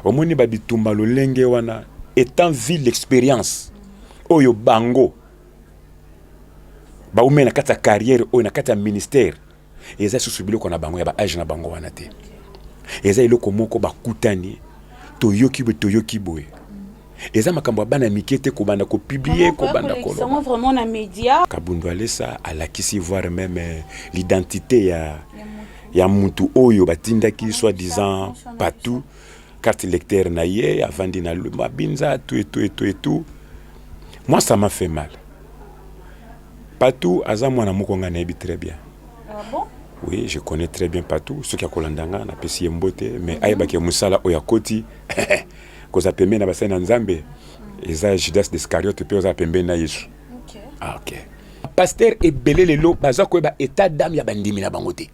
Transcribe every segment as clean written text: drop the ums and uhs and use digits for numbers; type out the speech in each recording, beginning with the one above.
omoni ba bitumba lolenge wana étant vu l'expérience oyo bango ba umena kata carrière oyo na kata ministère eza susu biloko na bango ya ba age na bango wana te eza iloko moko bakutani toyoki boye eza makambo bana mikete ko banda ko publier ko banda ko ça vraiment na média Kabundu alesa alakisi voir même l'identité ya mutu oyo batindaki soi-disant partout carte lecteur na ye avandi na mabinza tout et tout moi ça m'a fait mal partout aza mwana moko nga na très bien. Ah bon? Oui, je connais très bien partout ce qui a kolandanga na pesi mbote mais ayebaki musala oya koti koza pembe na basana nzambe eza Judas d'Iscariote pe oza pembe na Yesu. OK. Ah OK. Pasteur ebele lelo baza koyeba état d'âme ya bandimi na bango te.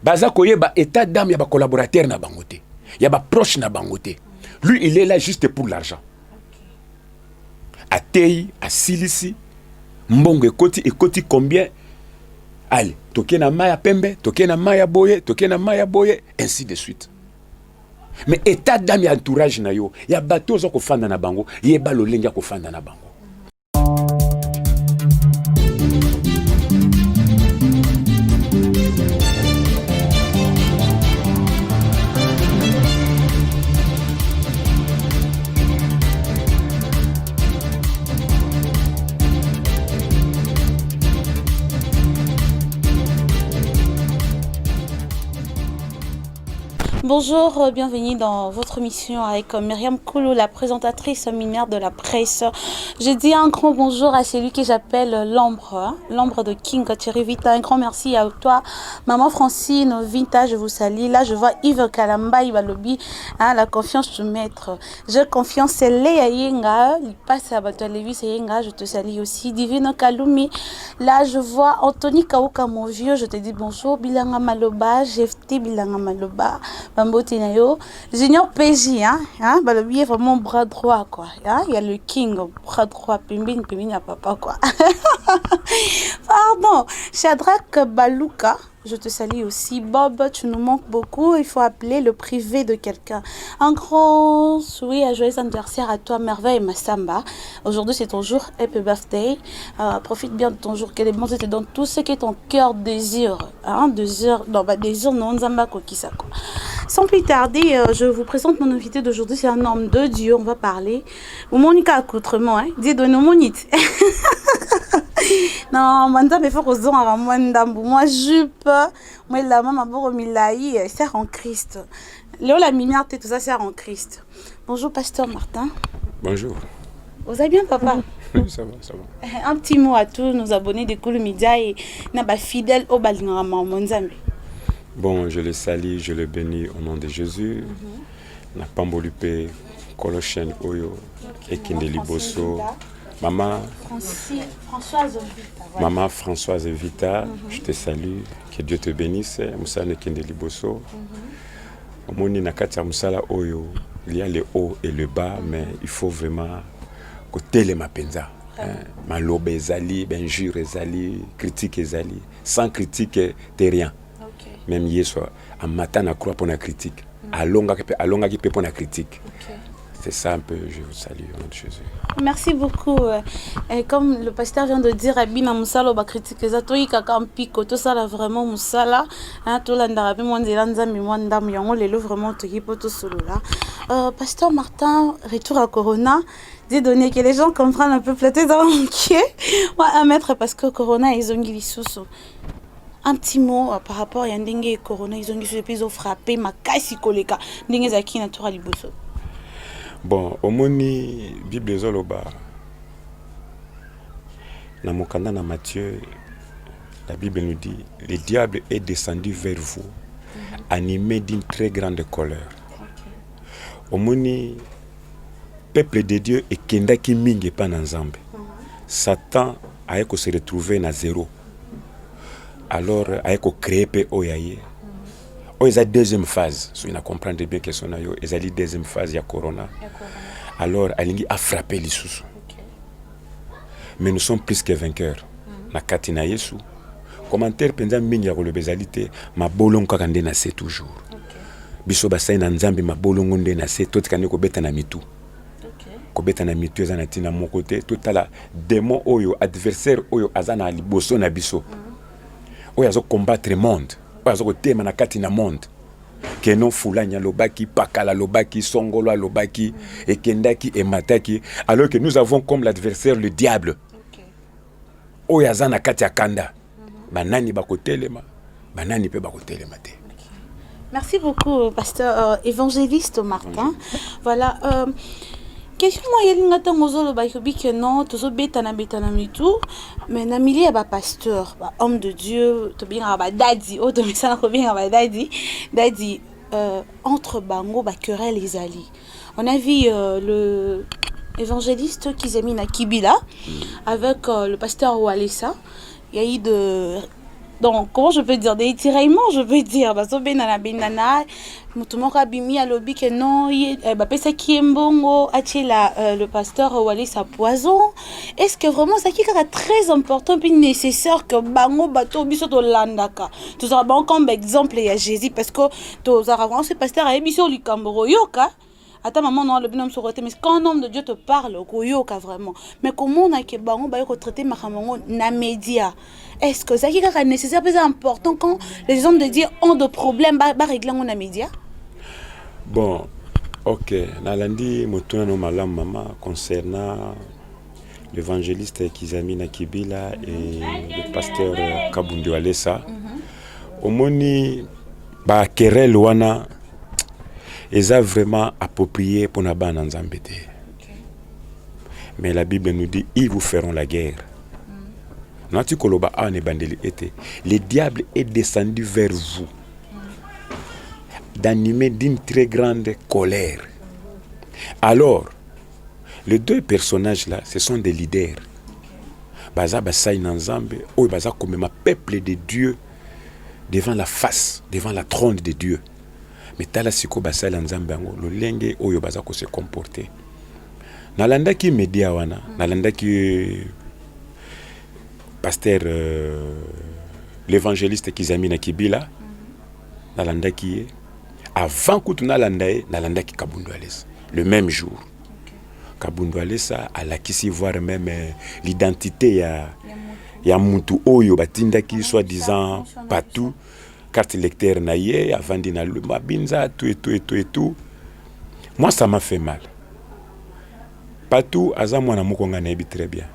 Baza koyeba état d'âme ya ba collaborateur na bango te. Ya ba proche na bango te. Lui il est là juste pour l'argent. Atei, asilisi, mbongo ekoti combien? Allez, toke na maya pembe, toke na maya boye, ainsi de suite. Mais état d'âme ya entourage na yo, ya bato zo ko fanda na bango, yeba lolenge ko fanda na bango. Bonjour, bienvenue dans votre émission avec Myriam Koulou, la présentatrice minière de la presse. Je dis un grand bonjour à celui que j'appelle l'ombre, l'ombre de King Thierry Vita. Un grand merci à toi, maman Francine Vinta, je vous salue. Là, je vois Yves Kalamba, Yves Lobby, la confiance du maître. J'ai confiance, c'est Léa Yenga, il passe à Batolevis et Yenga, je te salue aussi. Divine Kalumi, là, je vois Anthony Kaouka, mon vieux, je te dis bonjour. Bilanga Maloba, GFT Bilanga Maloba. Bambotinayo, Junior PJ, Balobi est vraiment bras droit, quoi. Il y a le King, bras droit, Pimbin, à papa, quoi. Pardon, Shadrach Balouka, je te salue aussi. Bob, tu nous manques beaucoup, il faut appeler le privé de quelqu'un. Un grand oui, à joyeux anniversaire à toi, Merveille Massamba. Aujourd'hui, c'est ton jour, happy birthday. Profite bien de ton jour, que les bons te donnent tout ce que ton cœur désire. Désir, non, Zamba Kokisako. Sans plus tarder, je vous présente mon invité d'aujourd'hui, c'est un homme de Dieu, on va parler. Ou Monica accoutrement, dis de nos monites. Non, maintenant, il faut que je moi, jupe, moi, la maman, Milaï, sert en Christ. Léo, la minière, tout ça sert en Christ. Bonjour, pasteur Martin. Bonjour. Vous allez bien, papa? Ça va, ça va. Un petit mot à tous nos abonnés de Koulou Media et nos fidèles au Balingama Monzambe. Bon, je les salue, je les bénis au nom de Jésus. Na Pambolupé, Colochen Oyo, Ekinde Liboso, Maman Françoise Vita. Voilà. Maman Françoise Vita, je te salue, que Dieu te bénisse. Moussa Ekinde Liboso. Omoni Nakata Moussala Oyo, il y a le haut et le bas, mais il faut vraiment côté les mapenza. Malobe ezali, benjure ezali, critique ezali. Sans critique, t'es rien. Même hier en matin na croix pour la critique. Alonga qui peut pour la critique. C'est ça un peu, je vous salue au nom de Jésus. Merci beaucoup. Et comme le pasteur vient de dire, Abina Moussala ba critique ezatoyi kaka mpiko to sala vraiment Moussala, to landarabi mondela nzambi mwandam yango lelo vraiment to kipoto solo là. Pasteur Martin, retour à Corona. Des données que les gens comprennent un peu peut-être dans mon pied. Moi, un mètre parce que Corona ils ont guili sous. Un petit mot par rapport à Yandenge et Corona, ils ont dit que ils ont frappé ma caisse koleka. Ndenge zaki natura liboso. Bon, au moni Bible zoloba. Na mokanda na Matthieu, la Bible nous dit le diable est descendu vers vous, animé d'une très grande colère. Au moni peuple de Dieu et kenda ki mingi pa na Nzambe. Satan a se retrouver na zéro. Alors, il faut créer Oyaye. Il y a la deuxième phase. Si vous comprenez bien que c'est la deuxième phase, il y a Corona. Alors, il a frappé les sous. Mais nous sommes plus que vainqueurs. Na katina Yesu. Commentaire pendant mingi ya le bezalité, ma bolon kakande na c'est toujours. biso basali na nzambe mabolongo nde na se totikani kobeta na mitu kobeta na mitu eza na ntina moko te totala démon oyo adversaire oyo aza na liboso na biso oyo azokombattre monde oyo azokotema na kati na monde keno fulani alobaki pakala alobaki songolo alobaki ekendaki emataki alors que nous avons comme l'adversaire le diable oyo aza na kati ya kanda banani bakotelema banani pe bakotelema te. Merci beaucoup, pasteur évangéliste Martin. Voilà. Question moyenne ngazolo bayobi que non, tozo betana mitu, mais na milieu ba pasteur, ba homme de Dieu, to bien ba daddy, o to misana ko bien ba daddy, entre bango ba querelle les alliés. On a vu le évangéliste Kizamina Kibila avec le pasteur Walesa. Il y a eu de donc comment je peux dire des tiraillements, je peux dire parce que benana mutumoko abimi alobi que non ba pesa kiembongo achela le pasteur Walesa poison. Est-ce que vraiment ça qui est très important puis nécessaire que bango bato biso to landaka tout ça bon comme exemple il y a Jésus parce que to za vraiment ce pasteur a biso likamboro yoka. Attends, maman, non, le binôme sur mais quand un homme de Dieu te parle, vraiment. Mais comment on a que baron va traiter ma na média? Est-ce que ça qui est nécessaire, c'est important quand les hommes de Dieu ont des problèmes, bah régler na média? Bon, ok. Nalandi, motuna no malam maman concernant l'évangéliste Kizamina Kibila et le pasteur Kabundu Alessa. Omoni ba querelle wana est vraiment approprié pour nous ban Nzambe te. Mais la Bible nous dit ils vous feront la guerre. Nati koloba ane bandeli été. Le diable est descendu vers vous d'animer d'une très grande colère. Alors, les deux personnages là, ce sont des leaders. Baza basai Nzambe, ou baza comme ma peuple de Dieu devant la face, devant la trône de Dieu. Mais tala siko basala nzambe yango lolenge oyo baza ko se comporter nalandaki media wana nalandaki pasteur l'évangéliste Kizamina Kibila nalandaki avant que nalandaki Kabundu Alessa le même jour. Kabundu Alessa alakisi voir même l'identité ya mutu oyo batindaki soi-disant partout carte lecteur naïe avant d'ina le mabinza tout et tout. Moi ça m'a fait mal. Patou azamwana mukonga naebi très bien.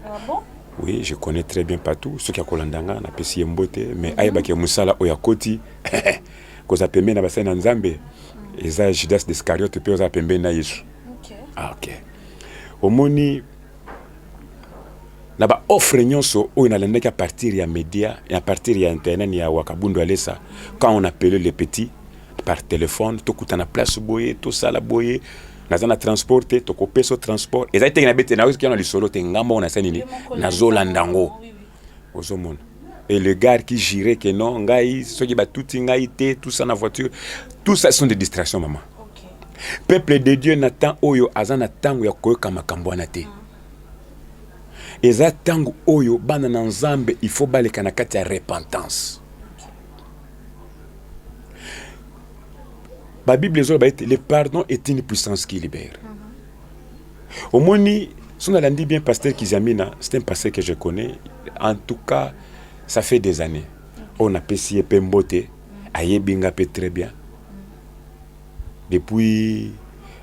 Ah bon? Oui, je connais très bien Patou, ce qui a kolandanga na pesi mbote mais ayeba ke musala oya koti koza pembe na basana nzambe eza Judas d'Iscariote pe oza pembe na Yesu. OK. Ah OK. Omoni na ba offre nyonso o inalendeka à partir ya média et à partir ya internet ya Kabundu Alessa quand on appelait les petits par téléphone to kutana place boye to sala boye nazana transporter to kopeso transport et ça été na bete na oski na lisolo te ngamba on a sanini na zolandango ozomona et le gars qui girait que non ngai soki ba tout ngai te tout ça na voiture tout ça sont des distractions maman. OK. Peuple de Dieu n'attend oyo azana tango ya koyoka makambo na te. Eza tango oyo bana na Nzambe il faut baleka na kati ya repentance. La Bible dit le pardon est une puissance qui libère. Au moni, si on a dit bien pasteur Kizamina, c'est un pasteur que je connais. En tout cas, ça fait des années. On a payé Pembote, aye binga pe très bien. Depuis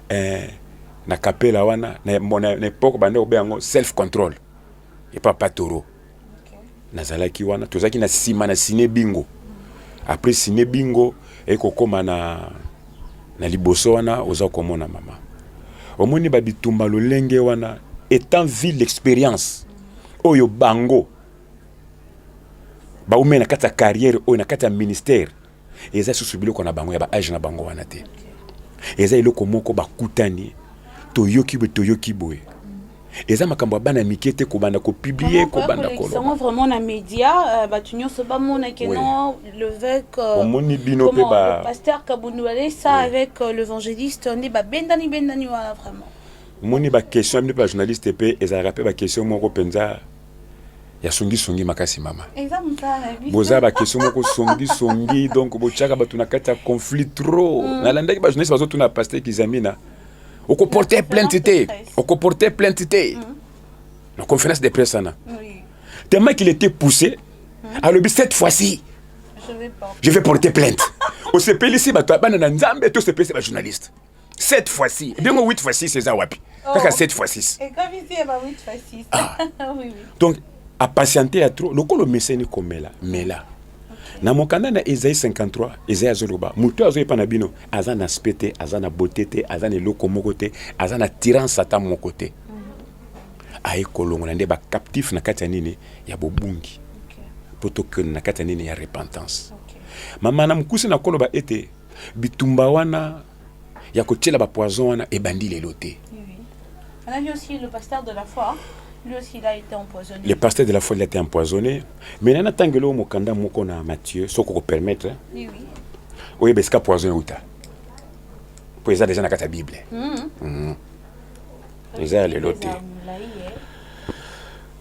na kapela wana na mon époque bande obengo self control. Et pas patoro. Nazalaki wana tozaki na sima na ciné bingo. Après ciné bingo et kokoma na liboso wana oza komona mama. Omoni ba bitumba lolenge wana étant vu l'expérience oyo bango ba umena kata carrière oyo na kata ministère eza susubilo ko na bango ya ba age na bango wana te. Eza iloko moko bakutani toyoki boye. Eza makambo bana mikete ko banda ko publier ko banda ko lo vraiment na média batunyo so ba mona que non l'évêque omoni bino pe ba le pasteur Kabundu Alessa avec l'évangéliste on dit ba bendani wala vraiment moni ba question ni ba journaliste pe eza rappel ba question moko penza ya songi makasi mama. Exemple ça la vie. Boza ba question moko songi donc bochaka batu na kati ya conflit trop. Na landaki ba journaliste bazo tuna pasteur Kizamina. Oko porter plainte té. Oko porter plainte té. La conférence de presse ana. Oui. Tellement qu'il était poussé. Alors cette fois-ci je vais porter plainte. Au CPL ici batu bana nzambe to CPL ba journaliste. Cette fois-ci. Bien 8 fois 6 c'est ça wapi. Kaka 7 fois 6. Et comme ici ba 8 fois 6. Oui. Donc à patienter à trop lokolo meseni komela mela na mokanda na Isaïe 53 Isaïe azoloba muto azoye pa na bino azana aspect azana beauté te azana eloko moko te azana tyran satan moko te aye kolongola nde ba captif na kati ya nini ya bobungi poto que na kati ya nini ya repentance mama na mkusi na koloba ete bitumba wana ya kotiela ba poison wana ebandi lelo te. On a vu aussi le pasteur de la foi. Lui aussi, il a été empoisonné. Le pasteur de la foi, il a été empoisonné. Mais il y a un mokanda moko na Matthieu, ce qu'on peut permettre. Oui. Oui, mais c'est qu'à poisonner ou ta. Pour les gens déjà dans la Bible. Les gens les lotés.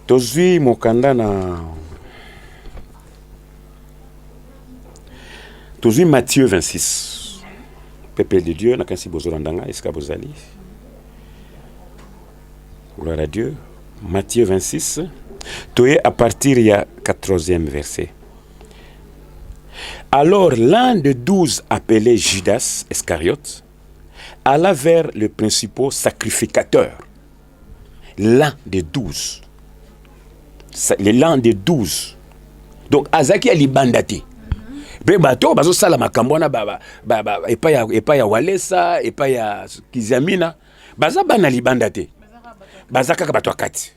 Tozui mokanda na. Tozui Matthieu 26. Peuple de Dieu, na kansi bozorandanga, est-ce que vous allez? Gloire à Dieu. Matthieu 26, toye à partir du 14e verset. Alors l'un des 12 appelé Judas Iscariote alla vers le principal sacrificateur. L'un des 12. L'un des 12. Donc Azaki ali bandati. Be bato bazo sala makambo na epa ya Walesa, epa ya Kizamina, baza bana li bandate. Bazaka bato akati.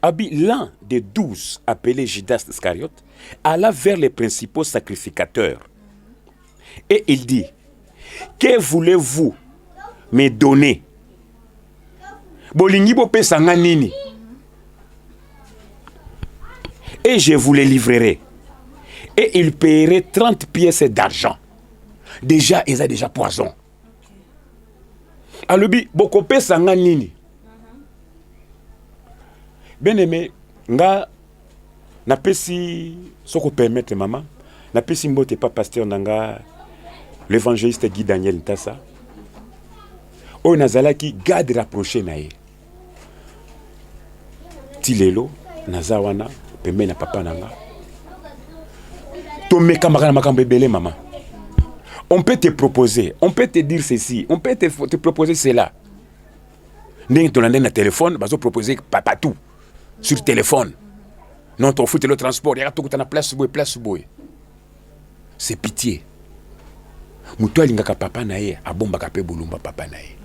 Abi l'un des 12 appelé Judas Iscariote alla vers les principaux sacrificateurs. Et il dit, que voulez-vous me donner? Bolingi bo pesanga nini? Et je vous les livrerai. Et il paierait 30 pièces d'argent. Déjà, ils ont déjà poison. Alobi, boko pesanga nini? Bien aimé, nga na pesi soko permettre maman, na pesi mbote pas pasteur nanga l'évangéliste Guy Daniel Ntassa. O nazalaki garde rapproché na ye. Tilelo nazawana pembe na papa nanga. To me kamara makambo ebele maman. On peut te proposer, on peut te dire ceci, on peut te proposer cela. Ndenge to na téléphone, bazo proposer papa tout. Sur téléphone. Non, tu fous le transport. Il y a tout na place boy. C'est pitié. Muto alingaka papa na ye, abomba ka pe bolumba papa na ye.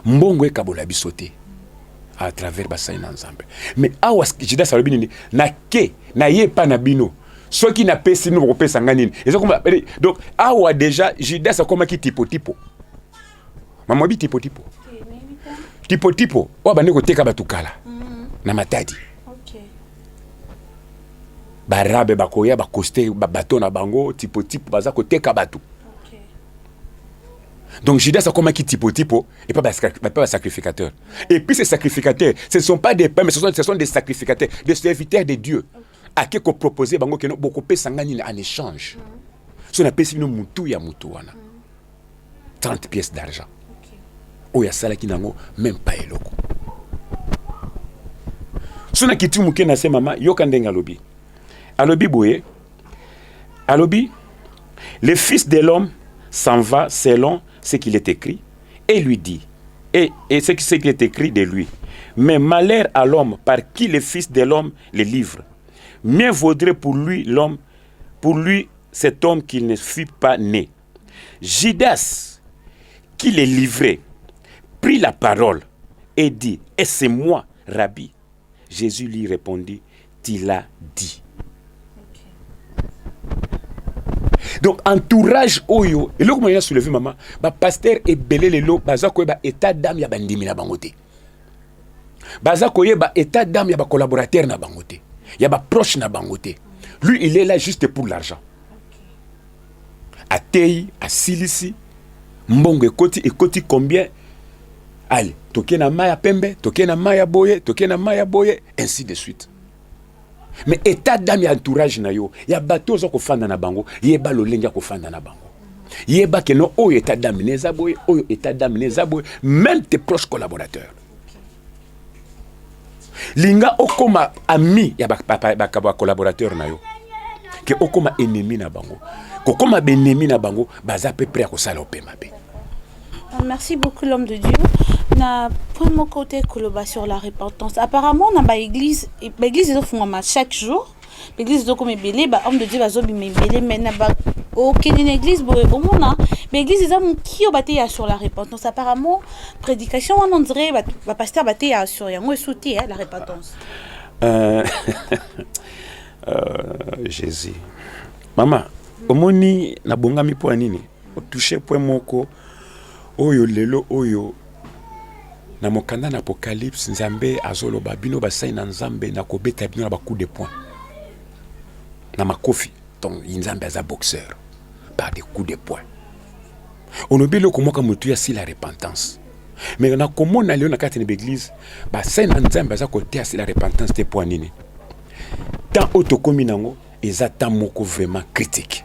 Mbongo e kabola bisote à travers basai na ensemble. Mais awas jida salobi nini na ke na ye pa na bino. Ceux qui n'a pas si nous repé sanganine. Donc awa déjà jida ça comme qui tipo. Maman bi tipo. Tipo o bande ko teka batukala na matadi barabe bakoya bakoste bato na bango tipo baza ko teka batu. Donc Judas a comme qui tipo et pas sacrificateur. Et puis ces sacrificateurs ce ne sont pas des pains mais ce sont des sacrificateurs, des serviteurs de Dieu à qui qu'on proposer bango que beaucoup pe sangani en échange. So na pesi no mutu ya mutu wana 30 pièces d'argent. Oya sala kinango même pas eloko. Sona kiti muke na se mama yoka ndenga lobi. Alobi boye. Alobi le fils de l'homme s'en va selon ce qu'il est écrit et lui dit et ce qui est écrit de lui. Mais malheur à l'homme par qui le fils de l'homme le livre. Mieux vaudrait pour lui cet homme qui ne fut pas né. Judas qui le livrait prit la parole et dit, et c'est moi, Rabbi. Jésus lui répondit, tu l'as dit. Donc, entourage oyo, et là, comme on a soulevé, maman, pasteur et belé le lot, bazako ba état d'âme ya bandimi na bangote. Bazako ba état d'âme ya ba collaborateur na bangote. Ya ba proche na bangote. Lui, il est là juste pour l'argent. Atei, asilisi, mbongo ekoti combien? Allez, toke na maya pembe, toke na maya boye, ainsi de suite. Mais état d'âme et entourage na yo, ya bato zo ko fanda na bango, yeba lo lenga ko fanda na bango. Yeba que non oyo état d'âme neza boy, oyo état d'âme neza boy, même tes proches collaborateurs. Linga okoma ami ya ba collaborateur na yo. Que okoma ennemi na bango. Ko koma ennemi na bango, baza peu près à ko sala opema be. Merci beaucoup l'homme de Dieu. Na pour mon côté koloba sur la repentance. Apparemment na ba église ils font chaque jour. L'église do comme belé ba homme de Dieu bazo bi belé mais na ba aucune église bo mona. Mais l'église ils ont qui au baté sur la repentance. Apparemment prédication on dirait ba pasteur baté sur yango souti la repentance. Jésus. Maman, omoni na bongami po nini? O toucher point moko oyo lelo oyo na mokanda na apocalypse nzambe azoloba bino basai na nzambe na kobeta bino na ba coup de poing na makofi donc nzambe aza boxeur par des coups de poing on obile ko moka mutu ya si la repentance mais na komona leo na kati na église basai na nzambe aza côté ya si la repentance te point nini tant autokomi nango eza tant moko vraiment critique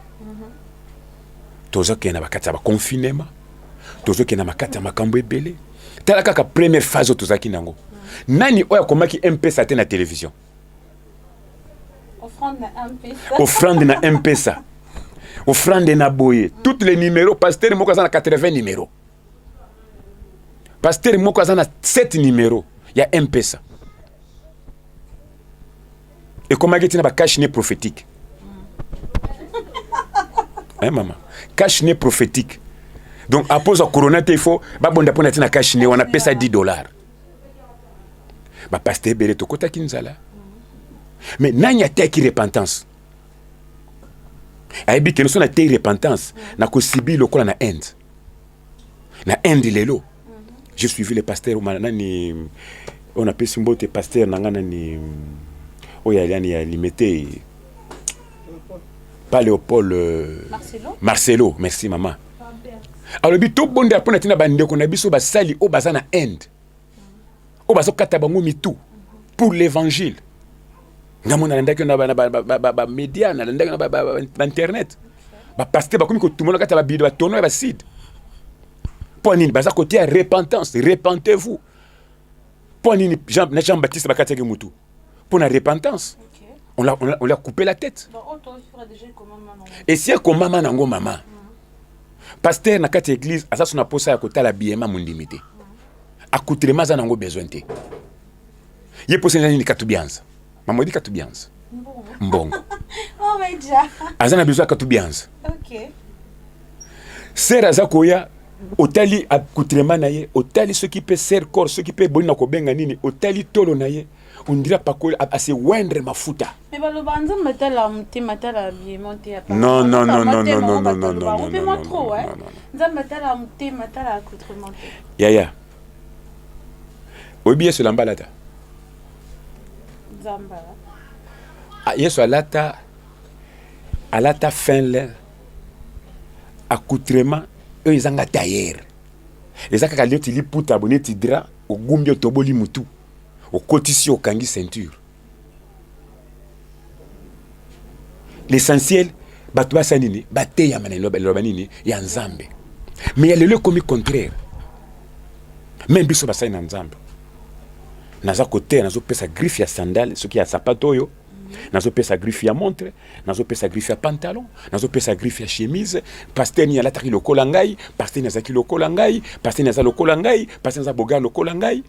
tozo ke na bakati ba confinement tozo ke na makati ya makambo ebele tala kaka première phase tozaki nango nani oya komaki M-Pesa te na télévision offrande na M-Pesa offrande na boye toutes les numéros pasteur moko aza na 80 numéros pasteur moko aza na 7 numéros ya M-Pesa et komaki tina ba cash né prophétique hein maman cash né prophétique. Donc, à pose au corona, il faut, bonda pona tina cash ne, on a payé ça $10. Pasteur Bele to kota kinzala. Mais nani a qui repentance. Aibi que nous sommes à repentance, na ko sibi lokola na end. Na end lelo. J'ai suivi le pasteur nani on a payé simbote pasteur nangana ni oya yani ya limité. Pas Léopold Marcelo, merci maman. Alors bi to bonde apona tina bandeko na biso basali o bazana end o bazo kata bango mitu pour l'évangile ngamona ndaki na ba média na ndaki na internet ba pasteur ba komi ko tumola kata ba bido ba tono ba sid pour nini baza côté repentance repentez-vous pour nini Jean-Baptiste ba kata ke mutu pour la repentance on l'a coupé la tête et si comme maman nango maman pasteur na kati église asa sona posa ya kotala biema mundimité accoutrement za nango besoin te ye posa nani katubianza mama di katubianza mbongo oh my god asa na besoin katubianza OK sera za koya otali accoutrement na ye otali ce qui peut ser corps ce qui peut bonina ko benga nini otali tolo na ye on dirait pas que à se wendre mafuta mais ba lo banza matala mti matala bien monter à non non non non non non non non non on peut moins trop ouais nza matala mti matala accoutrement ya obiye sur l'ambalata zamba yeso alata fin le accoutrement eux ils ont tailleur les aka kalioti liputa boneti dra ogumbi otoboli mutu okotisi okangi ceinture l'essentiel bato basa nini bateya mana loba nini ya nzambe mais il y a le comme contraire même biso basai na nzambe naza côté nazo pesa griffe ya sandale ce qui a sapato yo nazo pesa griffe ya montre nazo pesa griffe ya pantalon nazo pesa griffe ya chemise pasteur ni alataki lokola ngai pasteur ni azaki lokola ngai pasteur ni azaki lokola ngai pasteur ni azaboga lokola ngai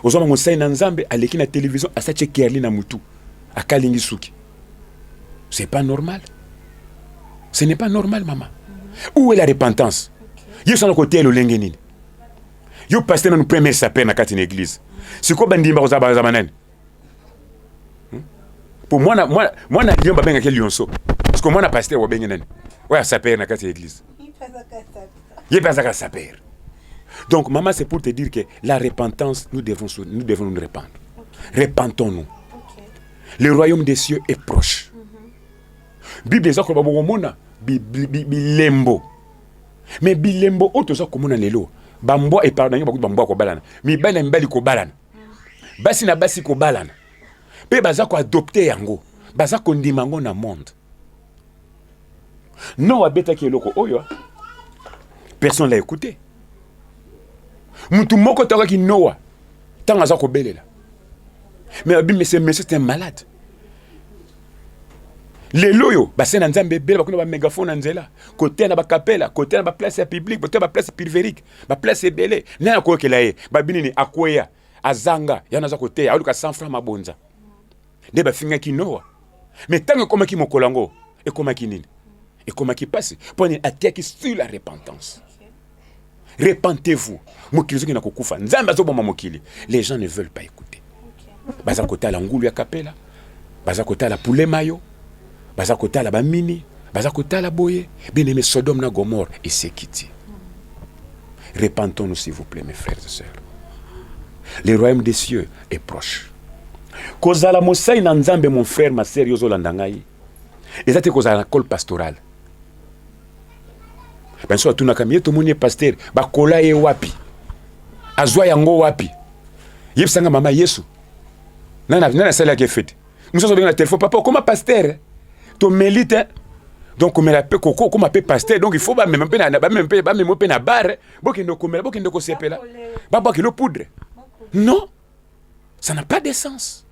ozoma ngosai na nzambe aleki na télévision asache kerli na mutu akalingi suki c'est pas normal ce n'est pas normal maman où est la repentance yo sana côté lo lenge nini yo pasteur na nous premier sapin na kati na église siko bandimba kozaba za manani pour moi na lion ba benga ke lionso parce que moi na pasteur wa benga nani ouais sapin na kati na église il pesa ka sapin. Donc, maman, c'est pour te dire que la repentance, nous devons nous répandre. Okay. Repentons-nous. Okay. Le royaume des cieux est proche. Bible est encore bilembo. Mais bilembo, autre chose comme on a lelo. Bambo et pardon, bambo ko balana. Mi bana mbali ko balana. Basi na basi ko balana. pe baza ko adopter yango baza ko ndima ngo na monde non abeta ki eloko oyo personne l'a écouté mutu moko taka ki Noah tanga za ko belela mais abi mais c'est un malade les loyo ba sena nzambe bele ba kuna ba mégaphone nzela côté na ba capella côté na ba place publique côté ba place périphérique ba place belé na ko kela ye ba binini akoya azanga yana za côté aluka 100 francs mabonza de ba finga ki Noah mais tant que comme ki mokolango et comme ki nini et comme qui passe pour une attaque sur la repentance. Repentez-vous. Les gens ne veulent pas écouter. Baza kota la ngulu ya kapela, baza kota la poulet mayo, baza kota la bamini, baza kota la boye, bien aimé Sodome na Gomorre et c'est quitté. Repentons-nous s'il vous plaît mes frères et sœurs. Le royaume des cieux est proche. Kozala mosai na nzambe mon frère ma sœur yozo landangai. Ezate kozala col pastoral. Ben so tuna kamie to moni pasteur ba kola ye wapi azwa yango wapi yebsanga mama Yesu nana sala ke fete nous sommes na téléphone papa comment pasteur to melite donc comme la pe koko comme pe pasteur donc il faut ba même pe na bar bokendo komela bokendo ko sepela ba ba kilo poudre non ça n'a pas de sens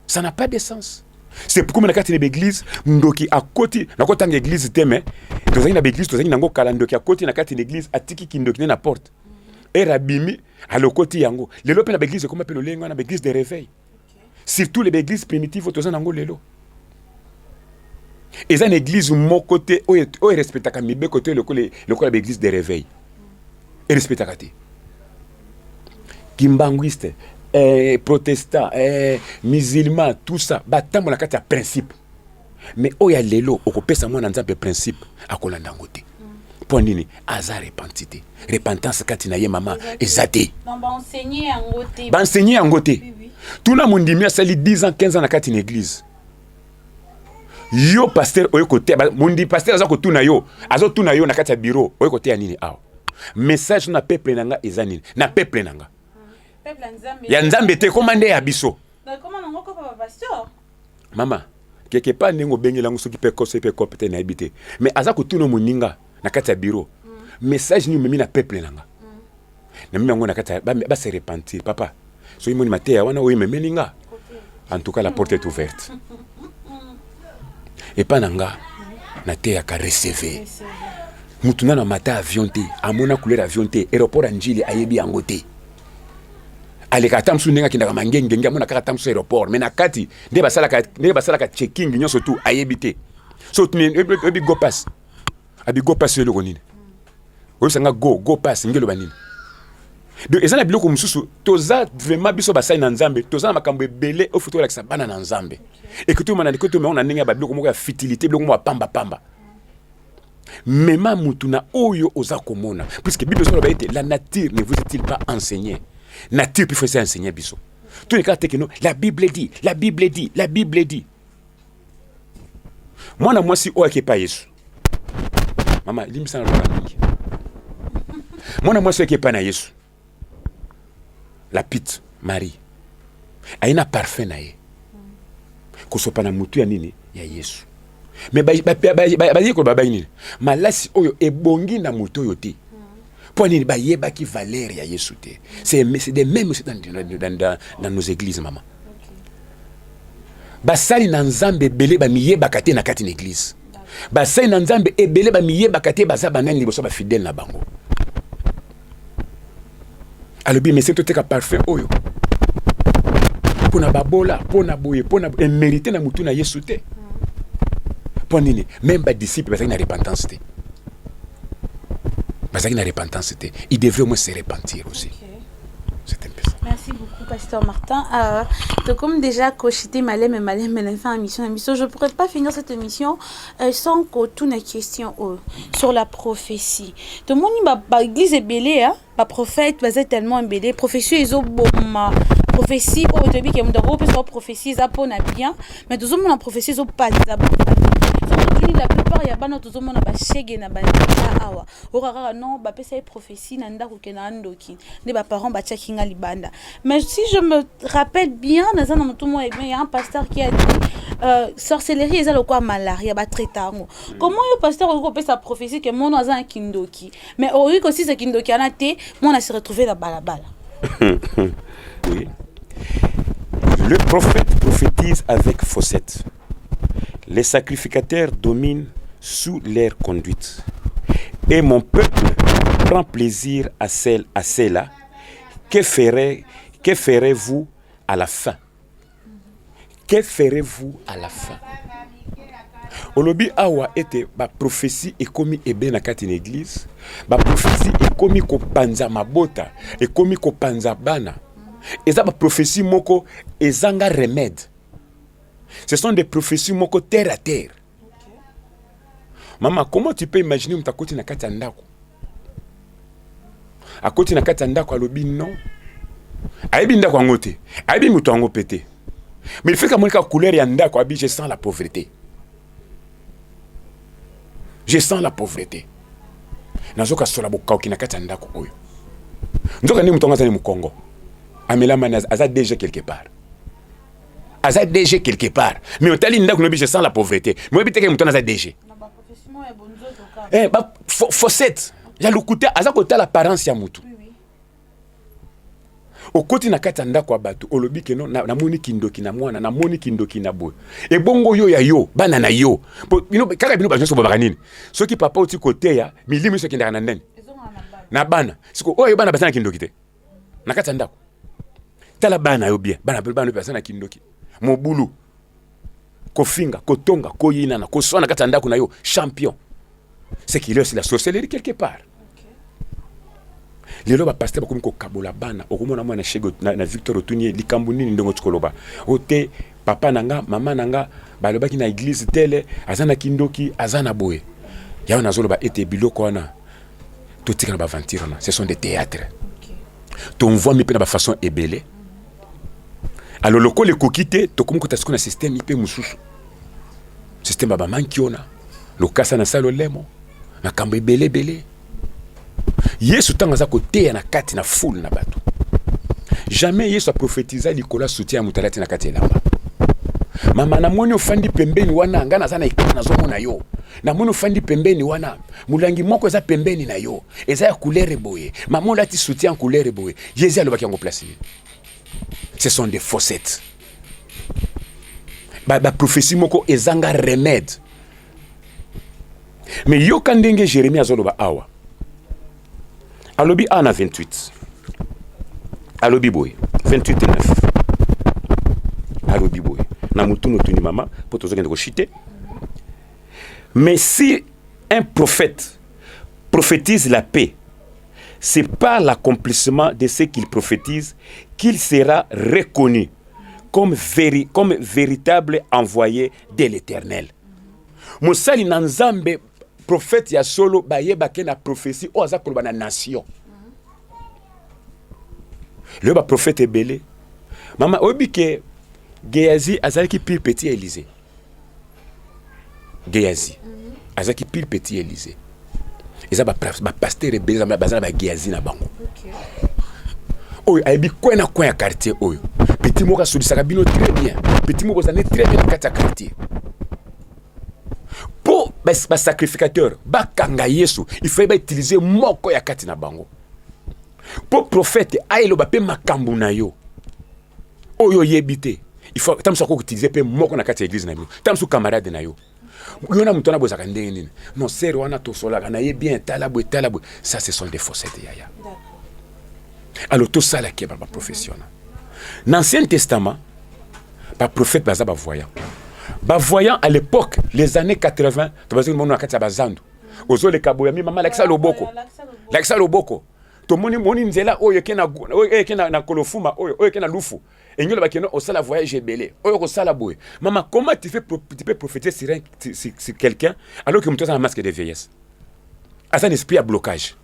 ça n'a pas de sens. C'est pourquoi na kati na l'église ndoki à côté na kota na église teme tozali na église tozali nango kala ndoki à côté na kati na église atiki kindoki na porte et rabimi à le côté yango lelo pe na église comme pe lolengo na église de réveil surtout les églises primitives tozali nango lelo et ça une église mon côté o respectaka mibe côté le côté l'église de réveil et respectaka te kimbanguiste protestants, musulmans, tout ça, batambo na kati ya principe. Mais oya lelo okopesa mwana nzambe principe akolanda ngote. Pour nini aza repentité. Repentance kati na ye mama ezate. Non ba enseigner ngote. Ba enseigner ngote. Tuna mundimi asali 10 ans 15 ans na kati na église. Yo pasteur oyo kote mundi pasteur aza ko tuna yo na kati ya bureau oyo kote ya nini awo. Message na peuple nanga ezanini na peuple nanga. Ya nzambe te commandé ya biso. Comment on encore papa pasteur? Mama, quelque part nengo bengela nguso ki pe koso pe kopete na habité. Mais aza ko tuno moninga na kati ya bureau. Message ni memi na peuple nanga. Na mimi ngo na kati ba se repentir papa. So yimoni matea wana oyi memeninga. En tout cas la porte est ouverte. Et pas nanga na te ya ka recevoir. Mutuna na mata avion te, amona couleur avion te, aéroport anjili ayebi angote. Ale katamsu nenga kinda mangenge ngia mona katamsu aéroport mais na kati nde basala ka checking nyonso tout ayebité so tuni ebi go pass le konini o sanga go pass ngelo banini de ezana biloko mususu toza vraiment biso basai na nzambe toza na makambo ebele o futo la kisabana na nzambe et que tout mana que tout on a nenga ba biloko moko ya futilité biloko moko pamba mema mutuna oyo oza komona puisque bible so ba été la nature ne vous est-il pas enseigné. Nature puis faut enseigner biso. Tous les cas que nous la Bible dit. Moi na moi si o pas Yesu. Mama limisa na lola mingi. Moi na moi si pas na Yesu. La pite Marie. Aina parfait na ye. Ko so pa na mutu ya nini ya Yesu. Mais ba ko ba nini. Malasi oyo ebongi na mutu oyo te. Pour ne pas y avoir qui valeur ya Yesu te. C'est des mêmes aussi dans nos églises maman. Basali na nzambe belé ba miye bakate na kati na église. Basali na nzambe ebelé ba miye bakate baza banani liboso ba fidèle na bango. Alobi mais c'est tout ka parfait oyo. Pona babola, pona boye, pona mériter na mutu na Yesu te. Pour nini même ba disciple basali na repentance te. Parce qu'il y a une repentance, il devrait au moins se repentir aussi. Okay. C'est un peu ça. Merci beaucoup, Pasteur Martin. Comme déjà cochité malem et fin émission, je ne pourrais pas finir cette émission sans que tout une question sur la prophétie. Tout le monde l'église est belée, la prophète va tellement embellé. Prophétie est au bon. Prophétie au début qui est de prophétie ça pour bien, mais tout le monde en prophétie ça pas ça. la plupart ya bana tozomona ba shege na bandika awa okaka non ba pesa prophétie na ndako ke na ndoki ne ba parents ba tchakinga libanda. Mais si je me rappelle bien dans un tout moi il y a un pasteur qui a dit sorcellerie eza lokwa malaria ba traitango. Comment le pasteur a sa prophétie que mon dans un kindoki mais oui aussi ce kindoki ana té mon a se retrouvé dans balabala. Oui. Le prophète prophétise avec faussettes. Les sacrificateurs dominent sous leur conduite. Et mon peuple prend plaisir à celle-là. Que ferez-vous à la fin? Que ferez-vous à la fin? Olobi awa était ba prophétie et commis ebe na kati na église. Ba prophétie et commis ko panza mabota et commis ko panza bana. Et ça ba prophétie moko ezanga remède. Ce sont des prophéties moko terre à terre. Okay. Maman, comment tu peux imaginer que tu as na kati ndako? A koti na kati ndako alobi non. Aibi ndako ngote. Aibi muto ngo pété. Mais il fait que moi la couleur ya ndako abi je sens la pauvreté. Je sens la pauvreté. Nazoka sola boka okina kati ndako oyo. Nzoka ni muto ngazani mu Congo. Amela manaz aza déjà quelque part. Aza DG quelque part. Mais on t'a dit que je sens la pauvreté. Moi, je suis un DG. Eh, fossette. Il y a le côté, aza côté l'apparence ya mutu. Au côté na kata ndako abatu, olobi ke non na moni kindoki na mwana, na moni kindoki na boy. E bongo yo ya yo, bana na yo. Bino kaka bino ba jonso baranini. Ceux qui papa oti côté ya, milimi ceux qui ndana ndeni. Na bana. Siko oyo bana basana kindoki te. Na kata ndako. Tala bana yo bien. Bana basana kindoki. Mobulu kofinga kotonga koyina na kosona kata ndako na yo champion. C'est qu'il y a la sorcellerie quelque part. Lelo ba pasteur bakomi ko kabola bana okomona mwana shego na Victor Otunye likambu nini ndongo tukoloba ote papa nanga mama nanga balobaki na église tele azana kindoki azana boye ya na zoloba ete biloko wana totika na ba aventure na ce sont des théâtres. Ton voix mi pe na ba façon ebele. Alors le col est coquité, to comme que tu as système IP mususu. Système baba mankiona. Le kasa na salo lemo. Na kambe belé. Yesu tanga za côté na kati na foule na bato. Jamais Yesu a prophétisé Nicolas soutien à mutalati na kati lamba. Mama na moni ofandi pembeni wana ngana sana ikana zomo na yo. Na moni ofandi pembeni wana mulangi moko za pembeni na yo. Eza ya couleur boye. Mama lati soutien couleur boye. Jésus alobaki yango place. Ce sont des faussettes. Ba prophétie moko ezanga remède. Mais yo kandenge Jérémie azoloba awa. Alobi ana 28. Alobi boy 28 et 9. Alobi boy. Na mutuno tuni mama pour tozokende ko chiter. Mais si un prophète prophétise la paix, c'est par l'accomplissement de ce qu'il prophétise qu'il sera reconnu comme véritable envoyé de l'Éternel. Mosali nanzambe prophète ya solo baye bake na prophétie o aza koloba na nation. Le ba prophète ebele. Mama obike Géasi azaki pile petit Élysée. Géasi azaki pile petit Élysée. Eza ba pasteur ebele bazana ba Géasi na bango. Oyo ayebi coin na coin ya quartier oyo. Petit moko solisaka bino très bien. Petit moko zané très bien na kati ya quartier. Pour ba sacrificateur ba kanga Yesu, il faut ba utiliser moko ya kati na bango. Pour prophète ayelo ba pe makambu na yo. Oyo yebite. Il faut tamso ko utiliser pe moko na kati ya église na yo. Tamso camarade na yo. Yona mutona bozaka ndenge nini. Non, c'est wana to solaka na ye bien talabwe. Ça ce sont des faussettes yaya. D'accord. Alors tout ça là qui est par profession. Dans l'Ancien Testament, par prophète baza ba voyant. Ba voyant à l'époque, les années 80, tu vas dire mon nakati bazandu. Ozo le kaboya mi mama lakisa loboko. Lakisa loboko. To moni nzela oyo kena na kolofuma oyo kena lufu. Engelo ba keno osala voyage belé. Oyo ko sala boy. Maman, comment tu peux prophétiser sur quelqu'un alors que tu as un masque de vieillesse? À un esprit à blocage.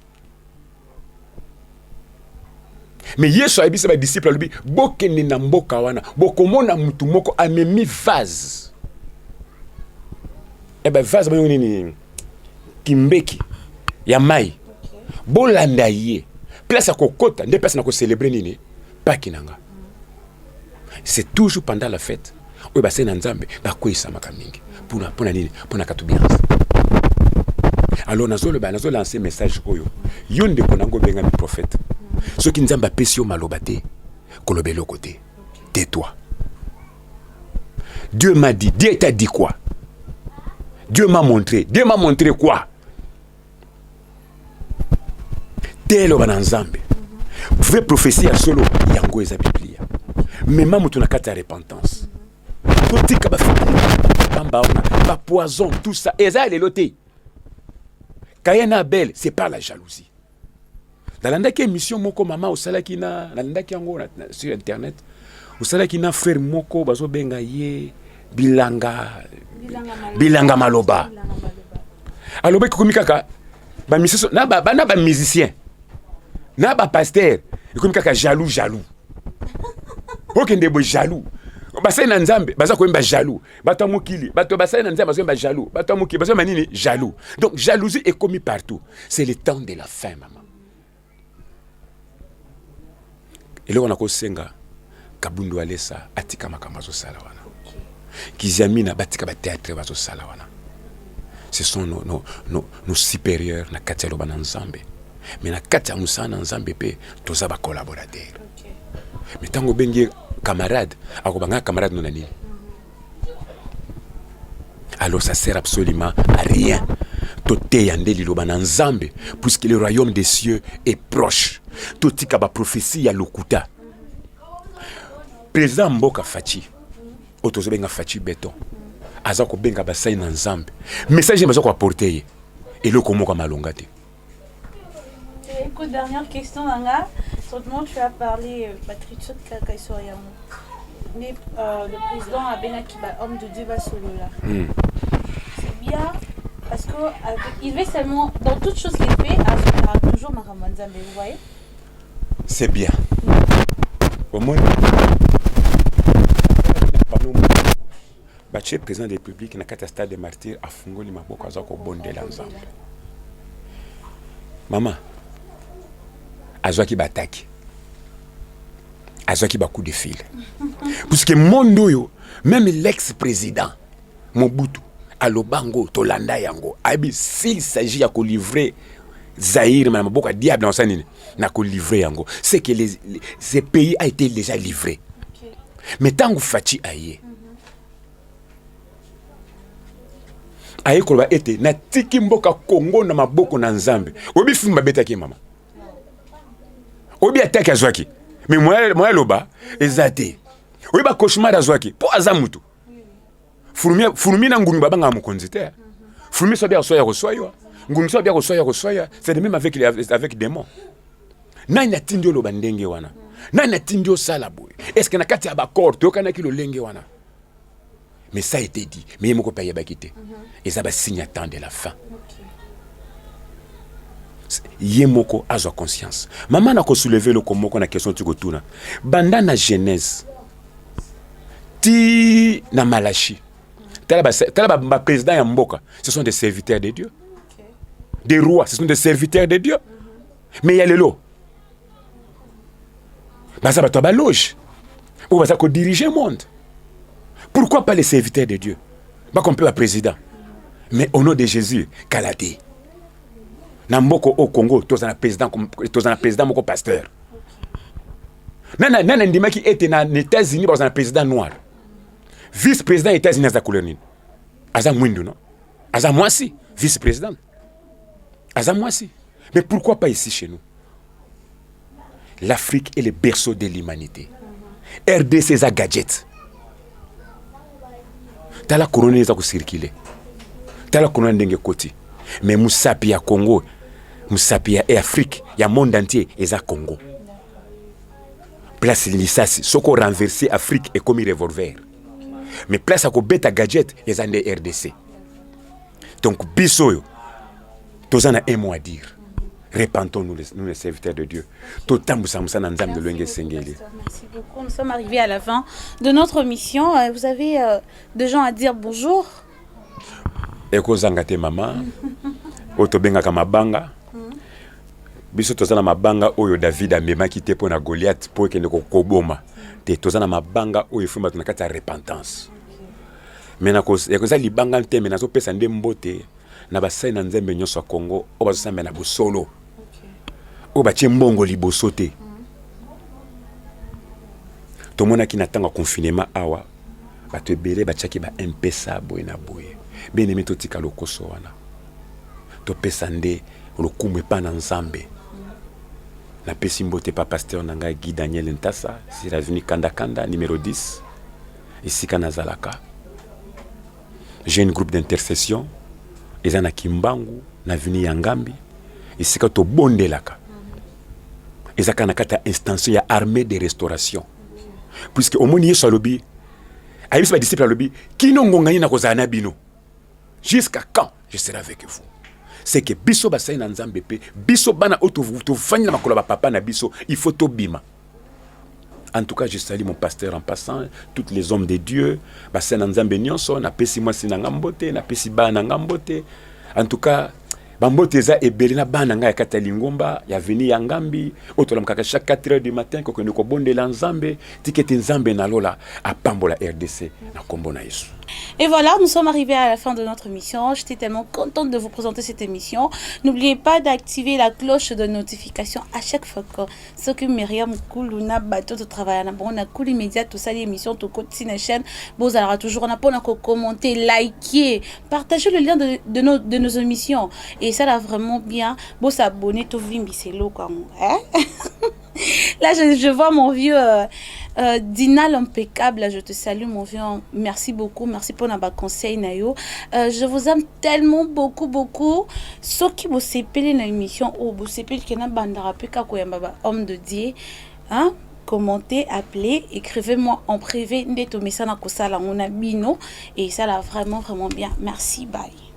Mais Yesu ayebi sa disciple alubi bokende na mboka wana bokomona mutu moko amemi vase. eh ben vase bango nini kimbeki ya mai bolanda ye place à kokota nde place na ko célébrer nini paki nanga c'est toujours pendant la fête oyo basali na nzambe bakweyisamaka mingi mpona nini mpona katubianse alors nazolancer message oyo yo ndeko nango obengami prophète soki nzambe apesi yo maloba te kolobela oko te tais-toi. Dieu m'a dit, Dieu t'a dit quoi? Dieu m'a montré quoi? Tel bananzambe. Vraie prophétie à solo yango eza Biblia. Mais mamu tunakata repentance. Totika ba bamba ba poison tout ça. Eza leloté. Kayena Abel, c'est pas la jalousie. Dans l'andaki émission moko mama osalaki na l'andaki yango sur internet. Osalaki na frère moko bazo benga ye bilanga maloba. Aloba komi kaka ba musicien na ba musicien. Na ba pasteur, komi kaka jaloux. Okende bo jaloux. Basai na nzambe, baza ko mba jaloux. Bato mokili, bato basai na nzambe bazo mba jaloux. Bato mokili bazo manini jaloux. Donc jalousie est commis partout. C'est le temps de la fin, maman. Et là on a ko senga Kabundu Alessa atika makambo sala wana. Kizamina batika ba théâtre bazo sala wana. Ce sont nos supérieurs na kati ya loba na nzambe. Mais na kati ya musana nzambe pe toza ba collaborateur. Mais tango bengi camarade, akobanga camarade non nani. Alors ça sert absolument à rien. Tote yande liloba na nzambe puisque le royaume des cieux est proche. Totika ba prophétie ya lokuta. Président Mboka Fachi otozo benga Fachi Beton aza ko benga basai na nzambe message bazo ko apporter et le komo ka malonga te. Écoute, dernière question Nanga, seulement tu as parlé Patrick Kaisoya. Mais le président a benga ki ba homme de Dieu va solo là. C'est bien parce que il veut seulement dans toute chose qu'il fait à toujours Maramanzambe, vous voyez? C'est bien. Au moins Bache président de la République na kati stade de martyr afungoli maboko azako bondela nzambe. Maman azwaki bataki. Azwaki ba coup de fil. Puisque mondo yo même l'ex-président Mobutu alobango tolanda yango abi s'il s'agit ya ko livrer Zaïre na maboko diable na sanini na ko livrer yango c'est que ces pays a été déjà livré. Okay. Mais tangu Fachi aye aye koloba ete na tiki mboka Congo na maboko na nzambe obi fimba betaki mama obi ataki azwaki mais moi loba ezate obi ba cauchemar azwaki po azamutu furumi na ngumi babanga mokonzi te furumi so bia soya kosoya ngumi so bia kosoya c'est de même avec démon nani atindio loba ndenge wana nani atindio sala boy est-ce que na kati ya bakor to kana kilo lenge wana. Mais ça a été dit. Mais il m'a pas quitté. Et ça va signer temps de la fin. Yemoko a sa conscience. Maman n'a pas soulevé le komoko na question tu retournes. Banda na Genèse. Ti na Malachi. Talaba président ya mboka, ce sont des serviteurs de Dieu. Des rois, ce sont des serviteurs de Dieu. Mais il y a les lots. Ça va te loge. Ou ça va diriger le monde. Pourquoi pas les serviteurs de Dieu? Pas qu'on peut être président. Mais au nom de Jésus, Kaladi. Namboko au Congo, tous un président moko pasteur. Nana ndima qui était dans les États-Unis dans un président noir. Vice-président des États-Unis à Zakouloni. Aza Mwindu non? Aza Mwasi, vice-président. Aza Mwasi. Mais pourquoi pas ici chez nous? L'Afrique est le berceau de l'humanité. RDC c'est un gadget. Tala corona eza ko circuler. Tala corona ndenge koti. Mais musapi ya Congo, musapi ya Afrique, ya monde entier eza Congo. Place l'isasi, soko renverser Afrique et comme revolver. Mais place à ko beta gadget eza ndé RDC. Donc biso tozana un mot à dire. Repentons-nous les serviteurs de Dieu. Merci beaucoup. Nous sommes arrivés à la fin de notre mission. Vous avez des gens à dire bonjour? ekozanga te mama oyo tobengaka mabanga biso toza na mabanga oyo David amemaki te mpo na Goliath mpo ekende koboma te toza na mabanga oyo efumaka na kati ya repentance me ekoza libanga te me nazopesa nde mbote na basali na Nzambe nyonso ya Congo oyo bazosambela na bosolo oyo batie mbongo liboso te tomonaki na ntango ya confinement awa bato ebele batiaki ba mpesa boye na boye bien-aimé totika lokoso wana topesa nde lokumu epa na Nzambe napesi mbote pa pasteur na ngai Guy Daniel Ntassa sur avenue Kanda numéro 10 esika nazalaka. J'ai un groupe d'intercession eza na Kimbangu na avenue ya Ngambi esika tobondelaka ezaka na kati ya instance ya armée de restauration puisque omoni Yesu alobi ayebisi badisciple alobi kino ngongani na kozala na bino jusqu'à quand je serai avec vous. C'est que biso basai na Nzambe pe biso bana oto fanya na makolo ba papa na biso il faut tobima. En tout cas, je salue mon pasteur en passant, tous les hommes de Dieu, basai na Nzambe nyonso na pesi mwasi na ngambote na pesi ba na ngambote. En tout cas, bambote za ebele na bana ngai kata lingomba ya veni ya Ngambi otola mkaka chaque 4h du matin ko kende ko bondela Nzambe tikete Nzambe na lola a pambola RDC na kombo na Yesu. Et voilà, nous sommes arrivés à la fin de notre émission. J'étais tellement contente de vous présenter cette émission. N'oubliez pas d'activer la cloche de notification à chaque fois que ce que Myriam Koulouna bateau de travail on a cool immédiat tout ça l'émission tout côté sur la chaîne. Vous allez toujours on a pas commenter, liker, partager le lien de nos émissions et ça là vraiment bien. Bon s'abonner tout vimbi c'est lourd comme hein. Là, je vois mon vieux Dina l'impeccable. Là, je te salue, mon vieux. Merci beaucoup. Merci pour nos conseils, Nayo. Je vous aime tellement beaucoup. Ce qui vous s'épelle dans l'émission, vous s'épelle qu'il y a un bandara homme de Dieu. Hein? Commentez, appelez, écrivez-moi en privé. Et ça, là, vraiment bien. Merci. Bye.